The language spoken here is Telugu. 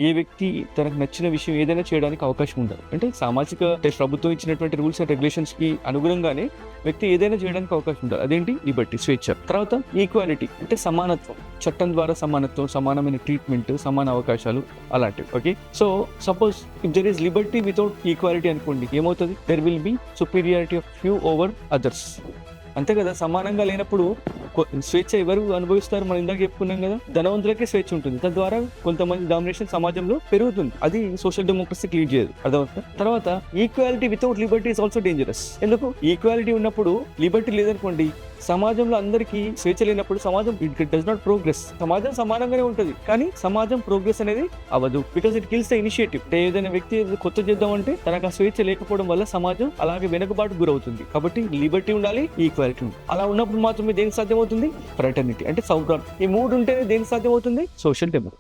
ఏ వ్యక్తి తనకు నచ్చిన విషయం ఏదైనా చేయడానికి అవకాశం ఉండదు. అంటే సామాజిక ప్రభుత్వం ఇచ్చినటువంటి రూల్స్ అండ్ రెగ్యులేషన్స్ కి అనుగుణంగానే వ్యక్తి ఏదైనా చేయడానికి అవకాశం ఉండదు. అదేంటి? లిబర్టీ, స్వేచ్ఛ. తర్వాత ఈక్వాలిటీ అంటే సమానత్వం, చట్టం ద్వారా సమానత్వం, సమానమైన ట్రీట్మెంట్, సమాన అవకాశాలు అలాంటివి. Okay, so suppose if there is Liberty without equality అనుకోండి, ఏమవుతుంది? There will be superiority of few over others. అంతే కదా, సమానంగా లేనప్పుడు స్వేచ్ఛ ఎవరు అనుభవిస్తారు? మనం ఇందాక చెప్పుకున్నాం కదా, ధనవంతులకే స్వేచ్ఛ ఉంటుంది. తద్వారా కొంతమంది డామినేషన్ సమాజంలో పెరుగుతుంది. అది సోషల్ డెమోక్రసీకి లీడ్ చేయదు. అర్థమవుతుంది. తర్వాత equality without Liberty is also dangerous. ఎందుకు? ఈక్వాలిటీ ఉన్నప్పుడు లిబర్టీ లేదనుకోండి, సమాజంలో అందరికీ స్వేచ్ఛ లేనప్పుడు సమాజం ఇట్ డస్ నాట్ ప్రోగ్రెస్. సమాజం సమానంగానే ఉంటుంది కానీ సమాజం ప్రోగ్రెస్ అనేది అవ్వదు. Because it kills the initiative. ఏదైనా వ్యక్తి కొత్త చేద్దామంటే తనకు ఆ స్వేచ్ఛ లేకపోవడం వల్ల సమాజం అలాగే వెనుకబాటు గురవుతుంది. కాబట్టి లిబర్టీ ఉండాలి, ఈక్వాలిటీ ఉండాలి. అలా ఉన్నప్పుడు మాత్రమే దేనికి సాధ్యమవుతుంది? ఫ్రాటర్నిటీ అంటే సౌభ్రాతృత్వం. ఈ మూడు ఉంటేనే దేనికి సాధ్యమవుతుంది? Social democracy.